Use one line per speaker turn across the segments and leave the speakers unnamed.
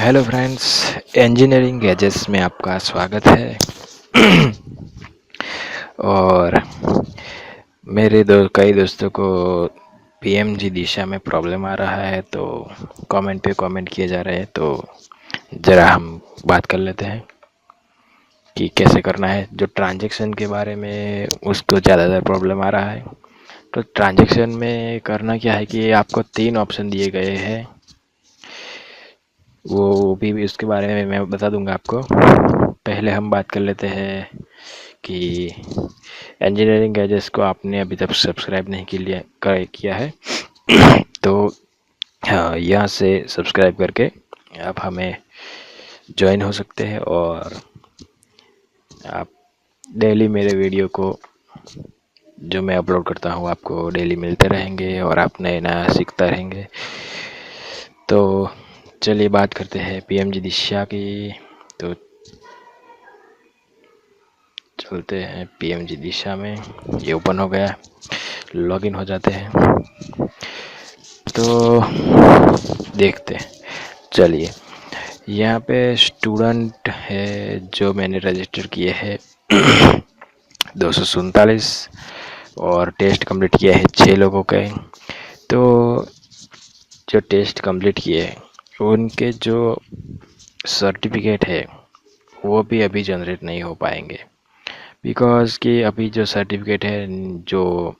Hello friends, engineering gadgets में आपका स्वागत है। और मेरे कई दोस्तों को पीएमजी दिशा में प्रॉब्लम आ रहा है, तो कमेंट पे कमेंट किए जा रहे हैं। तो ज़रा हम बात कर लेते हैं कि कैसे करना है। जो ट्रांजैक्शन के बारे में उसको ज़्यादातर प्रॉब्लम आ रहा है। तो ट्रांजैक्शन में करना क्या है कि आपको 3 ऑप्शन दिए गए हैं, वो भी उसके बारे में मैं बता दूंगा आपको। पहले हम बात कर लेते हैं कि इंजीनियरिंग गैजेट्स को आपने अभी तक सब्सक्राइब नहीं किया है तो हाँ, यहाँ से सब्सक्राइब करके आप हमें ज्वाइन हो सकते हैं और आप डेली मेरे वीडियो को जो मैं अपलोड करता हूँ आपको डेली मिलते रहेंगे और आप नए नया सीखता रहेंगे। तो चलिए बात करते हैं पीएमजी दिशा की। तो चलते हैं पीएमजी दिशा में। ये ओपन हो गया, लॉगिन हो जाते हैं। तो देखते हैं, चलिए यहाँ पे स्टूडेंट है जो मैंने रजिस्टर किए हैं 247 और टेस्ट कंप्लीट किया है 6 लोगों के। तो जो टेस्ट कंप्लीट किए हैं उनके जो सर्टिफिकेट है वो भी अभी जनरेट नहीं हो पाएंगे, बिकॉज़ कि अभी जो सर्टिफिकेट है जो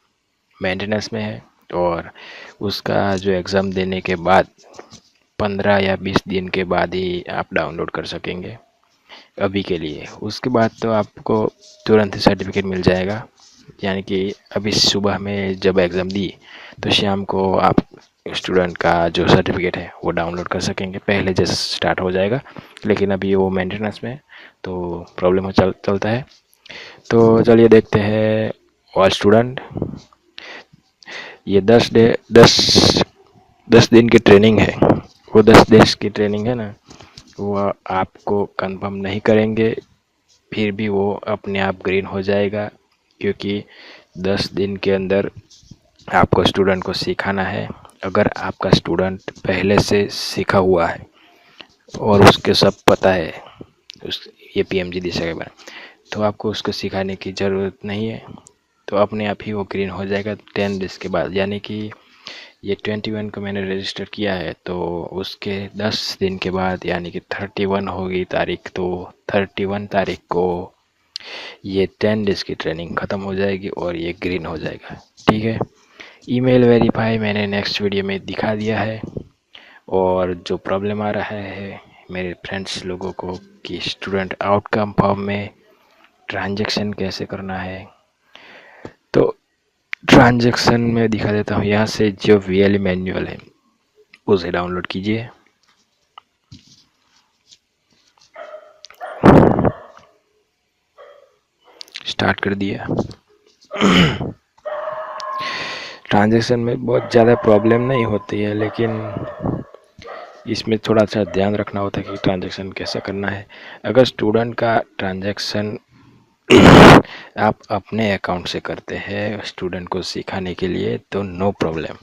मेंटेनेंस में है और उसका जो एग्ज़ाम देने के बाद 15 या 20 दिन के बाद ही आप डाउनलोड कर सकेंगे अभी के लिए। उसके बाद तो आपको तुरंत ही सर्टिफिकेट मिल जाएगा, यानी कि अभी सुबह में जब एग्ज़ाम दी तो शाम को आप स्टूडेंट का जो सर्टिफिकेट है वो डाउनलोड कर सकेंगे, पहले जैसे स्टार्ट हो जाएगा। लेकिन अभी वो मेंटेनेंस में तो प्रॉब्लम चलता है। तो चलिए देखते हैं। ऑल स्टूडेंट, ये 10 दिन की ट्रेनिंग है। वो 10 दिन की ट्रेनिंग है ना, वो आपको कंफर्म नहीं करेंगे, फिर भी वो अपने आप ग्रीन हो जाएगा, क्योंकि 10 दिन के अंदर आपको स्टूडेंट को सिखाना है। अगर आपका स्टूडेंट पहले से सीखा हुआ है और उसके सब पता है ये पीएमजी दिशा के बारे में, तो आपको उसको सिखाने की ज़रूरत नहीं है। तो अपने आप ही वो ग्रीन हो जाएगा 10 डेज़ के बाद। यानी कि ये 21 को मैंने रजिस्टर किया है, तो उसके 10 दिन के बाद यानी कि 31 होगी तारीख, तो 31 तारीख को ये 10 डेज़ की ट्रेनिंग ख़त्म हो जाएगी और ये ग्रीन हो जाएगा। ठीक है, ईमेल वेरीफाई मैंने नेक्स्ट वीडियो में दिखा दिया है। और जो प्रॉब्लम आ रहा है मेरे फ्रेंड्स लोगों को कि स्टूडेंट आउटकम फॉर्म में ट्रांजैक्शन कैसे करना है, तो ट्रांजैक्शन में दिखा देता हूँ। यहाँ से जो वीएलई मैनुअल है उसे डाउनलोड कीजिए। स्टार्ट कर दिया। ट्रांजैक्शन में बहुत ज़्यादा प्रॉब्लम नहीं होती है, लेकिन इसमें थोड़ा सा ध्यान रखना होता है कि ट्रांजैक्शन कैसे करना है। अगर स्टूडेंट का ट्रांजैक्शन आप अपने अकाउंट से करते हैं स्टूडेंट को सिखाने के लिए, तो नो प्रॉब्लम,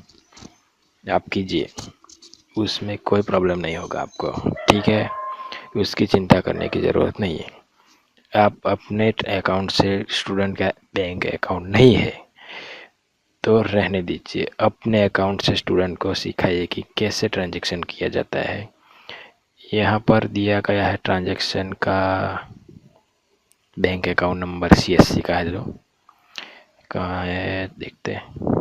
आप कीजिए, उसमें कोई प्रॉब्लम नहीं होगा आपको। ठीक है, उसकी चिंता करने की ज़रूरत नहीं है। आप अपने अकाउंट से, स्टूडेंट का बैंक अकाउंट नहीं है तो रहने दीजिए, अपने अकाउंट से स्टूडेंट को सिखाइए कि कैसे ट्रांजैक्शन किया जाता है। यहाँ पर दिया गया है ट्रांजैक्शन का बैंक अकाउंट नंबर सीएससी का है, जो कहाँ है देखते हैं।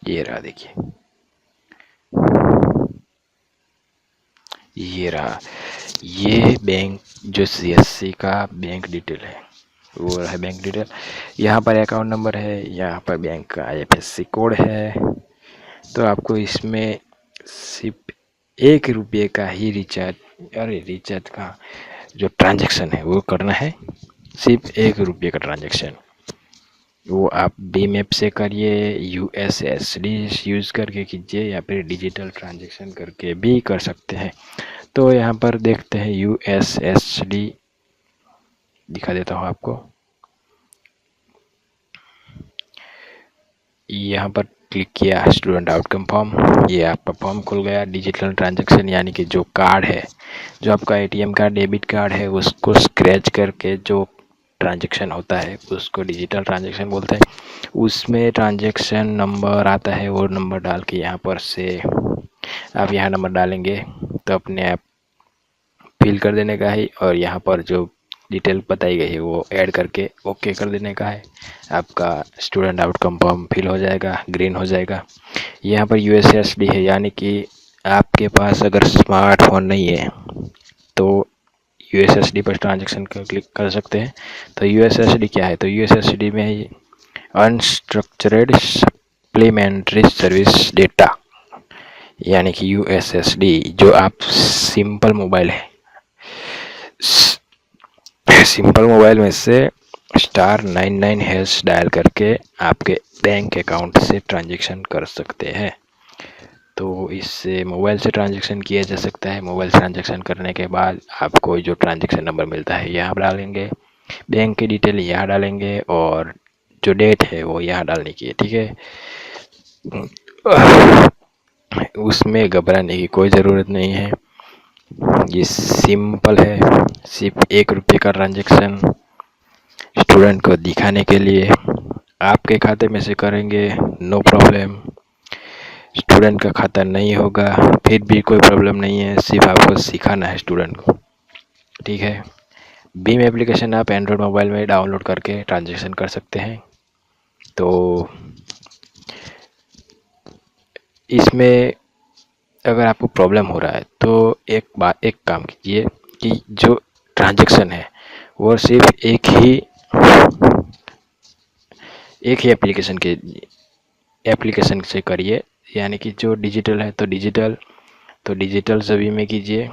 ये रहा, देखिए ये रहा। ये बैंक जो सीएससी का बैंक डिटेल है वो है बैंक डिटेल। यहाँ पर अकाउंट नंबर है, यहाँ पर बैंक का आईएफएससी कोड है। तो आपको इसमें सिर्फ 1 रुपये का ही रिचार्ज का जो ट्रांजैक्शन है वो करना है, सिर्फ 1 रुपये का ट्रांजैक्शन। वो आप बीम ऐप से करिए, यूएसएसडी यूज़ करके कीजिए, या फिर डिजिटल ट्रांजैक्शन करके भी कर सकते हैं। तो यहाँ पर देखते हैं यूएसएसडी दिखा देता हूँ आपको। यहाँ पर क्लिक किया स्टूडेंट आउटकम फॉर्म, ये आपका फॉर्म खुल गया। डिजिटल ट्रांजैक्शन यानी कि जो कार्ड है, जो आपका एटीएम का डेबिट कार्ड है, उसको स्क्रैच करके जो ट्रांजैक्शन होता है उसको डिजिटल ट्रांजैक्शन बोलते हैं। उसमें ट्रांजैक्शन नंबर आता है, वो नंबर डाल के यहाँ पर से आप यहाँ नंबर डालेंगे तो अपने आप फिल कर देने का है, और यहाँ पर जो डिटेल बताई गई है वो ऐड करके ओके कर देने का है। आपका स्टूडेंट आउटकम फॉर्म फिल हो जाएगा, ग्रीन हो जाएगा। यहाँ पर यूएसएसडी है, यानी कि आपके पास अगर स्मार्टफोन नहीं है तो यूएसएसडी पर ट्रांजैक्शन कर क्लिक कर सकते हैं। तो यूएसएसडी क्या है, तो यूएसएसडी में अनस्ट्रक्चर्ड सप्लीमेंट्री सर्विस डेटा, यानी कि यूएसएसडी जो आप सिंपल मोबाइल है, सिंपल मोबाइल में से *99# डायल करके आपके बैंक अकाउंट से ट्रांजैक्शन कर सकते हैं। तो इससे मोबाइल से ट्रांजैक्शन किया जा सकता है। मोबाइल से ट्रांजैक्शन करने के बाद आपको जो ट्रांजैक्शन नंबर मिलता है यहाँ डालेंगे, बैंक की डिटेल यहाँ डालेंगे, और जो डेट है वो यहाँ डालने की है, ठीक है। उसमें घबराने की कोई ज़रूरत नहीं है, ये सिंपल है। सिर्फ ₹1 का ट्रांजैक्शन स्टूडेंट को दिखाने के लिए आपके खाते में से करेंगे, नो प्रॉब्लम। स्टूडेंट का खाता नहीं होगा फिर भी कोई प्रॉब्लम नहीं है, सिर्फ आपको सिखाना है स्टूडेंट को, ठीक है। बीम एप्लीकेशन आप एंड्रॉयड मोबाइल में डाउनलोड करके ट्रांजैक्शन कर सकते हैं। तो इसमें अगर आपको प्रॉब्लम हो रहा है तो एक काम कीजिए कि जो ट्रांजैक्शन है वो सिर्फ एक ही एप्लीकेशन से करिए, यानी कि जो डिजिटल है तो डिजिटल सभी में कीजिए।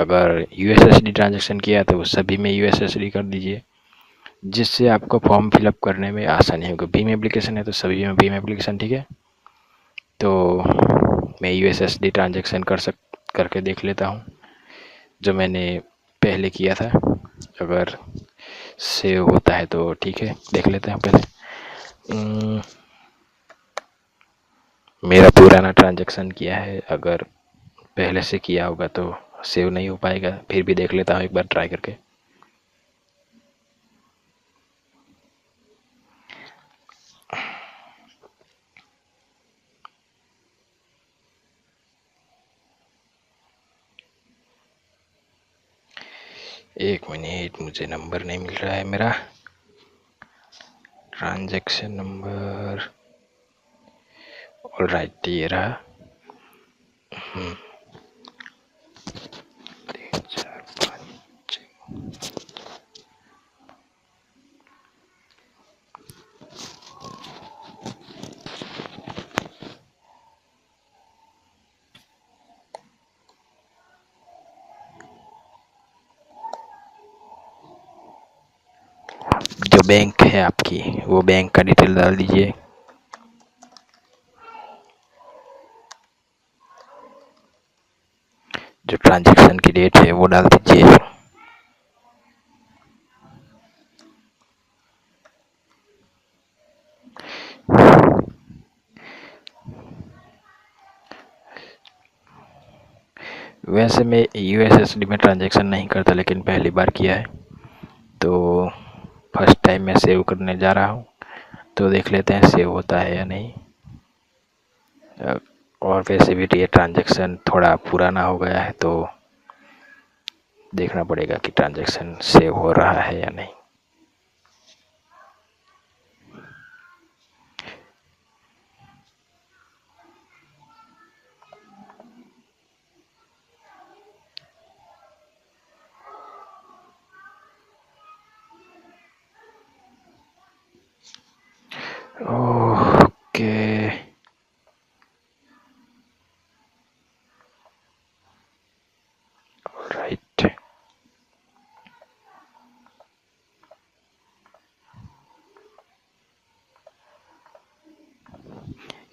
अगर यूएसएसडी ट्रांजैक्शन किया तो सभी में यूएसएसडी कर दीजिए, जिससे आपको फॉर्म फिलअप करने में आसानी होगी। भीम एप्लीकेशन है तो सभी में भीम एप्लीकेशन, ठीक है। तो मैं यूएसएसडी ट्रांजैक्शन करके देख लेता हूँ, जो मैंने पहले किया था। अगर सेव होता है तो ठीक है, देख लेते हैं पहले। मेरा पुराना ट्रांजैक्शन किया है, अगर पहले से किया होगा तो सेव नहीं हो पाएगा, फिर भी देख लेता हूँ एक बार ट्राई करके। एक मिनट, मुझे नंबर नहीं मिल रहा है मेरा ट्रांजैक्शन नंबर। ऑलराइट, ये रहा। 3 4 5 6। जो बैंक है आपकी, वो बैंक का डिटेल डाल दीजिए। जो ट्रांजैक्शन की डेट है वो डाल दीजिए। वैसे मैं यूएसएसडी में ट्रांजैक्शन नहीं करता, लेकिन पहली बार किया है, तो फर्स्ट टाइम मैं सेव करने जा रहा हूँ। तो देख लेते हैं सेव होता है या नहीं। और वैसे भी ये ट्रांजैक्शन थोड़ा पुराना हो गया है, तो देखना पड़ेगा कि ट्रांजैक्शन सेव हो रहा है या नहीं। Okay, right.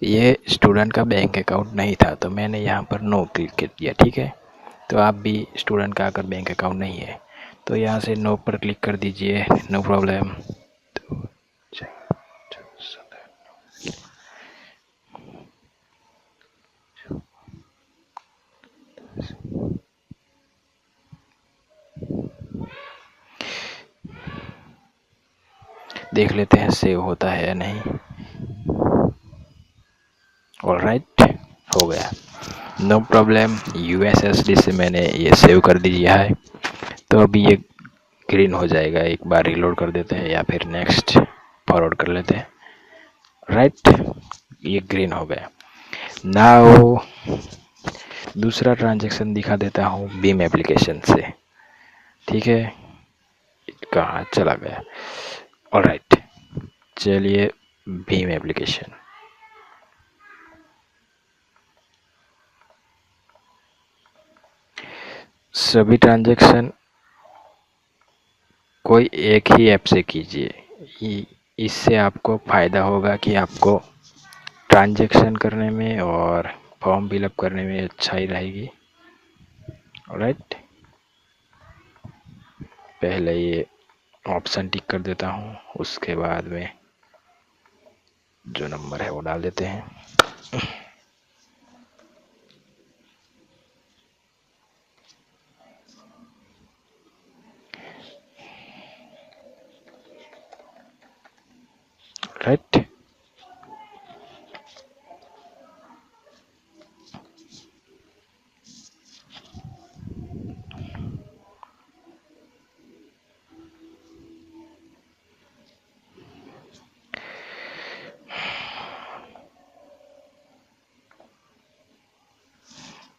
ये स्टूडेंट का बैंक अकाउंट नहीं था तो मैंने यहाँ पर नो क्लिक कर दिया। ठीक है, तो आप भी स्टूडेंट का अगर बैंक अकाउंट नहीं है तो यहाँ से नो पर क्लिक कर दीजिए, नो प्रॉब्लम। देख लेते हैं सेव होता है या नहीं। ऑलराइट, हो गया, नो प्रॉब्लम। यूएसएसडी से मैंने ये सेव कर दिया है, तो अभी ये ग्रीन हो जाएगा। एक बार रिलोड कर देते हैं या फिर नेक्स्ट फॉरवर्ड कर लेते हैं। राइट, ये ग्रीन हो गया। नाउ दूसरा ट्रांजैक्शन दिखा देता हूँ बीम एप्लीकेशन से। ठीक है, कहाँ चला गया। ऑलराइट, चलिए भीम एप्लीकेशन। सभी ट्रांजैक्शन कोई एक ही ऐप से कीजिए। इससे आपको फ़ायदा होगा कि आपको ट्रांजैक्शन करने में और फॉर्म फिलअप करने में अच्छा ही रहेगी। ऑलराइट, पहले ये ऑप्शन टिक कर देता हूँ, उसके बाद में जो नंबर है वो डाल देते हैं। राइट,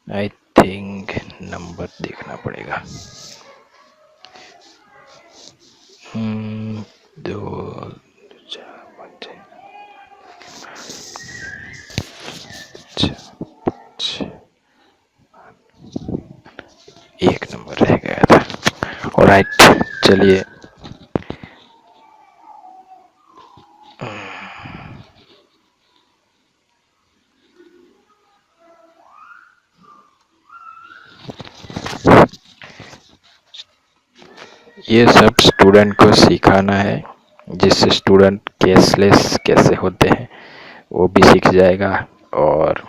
आई थिंक नंबर देखना पड़ेगा। 2 4 5 6 एक नंबर रह गया था। ऑलराइट, चलिए ये सब स्टूडेंट को सिखाना है, जिससे स्टूडेंट कैशलेस कैसे होते हैं वो भी सीख जाएगा और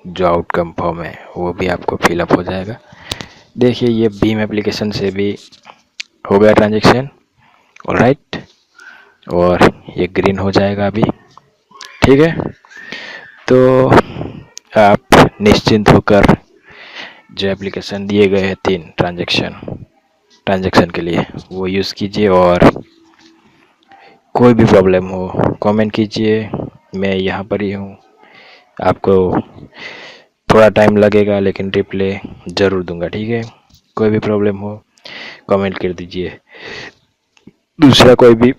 जो आउटकम फॉर्म है वो भी आपको फिलअप हो जाएगा। देखिए ये बीम एप्लीकेशन से भी हो गया ट्रांजैक्शन। ऑलराइट, और ये ग्रीन हो जाएगा अभी। ठीक है, तो आप निश्चिंत होकर जो एप्लीकेशन दिए गए हैं 3 ट्रांजैक्शन के लिए वो यूज़ कीजिए, और कोई भी प्रॉब्लम हो कमेंट कीजिए, मैं यहाँ पर ही हूँ। आपको थोड़ा टाइम लगेगा लेकिन रिप्लाई ज़रूर दूंगा। ठीक है, कोई भी प्रॉब्लम हो कमेंट कर दीजिए। दूसरा कोई भी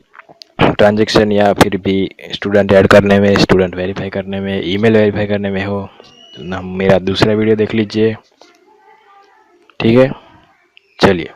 ट्रांजैक्शन या फिर भी स्टूडेंट ऐड करने में, स्टूडेंट वेरीफाई करने में, ईमेल वेरीफाई करने में हो तो मेरा दूसरा वीडियो देख लीजिए। ठीक है, चलिए।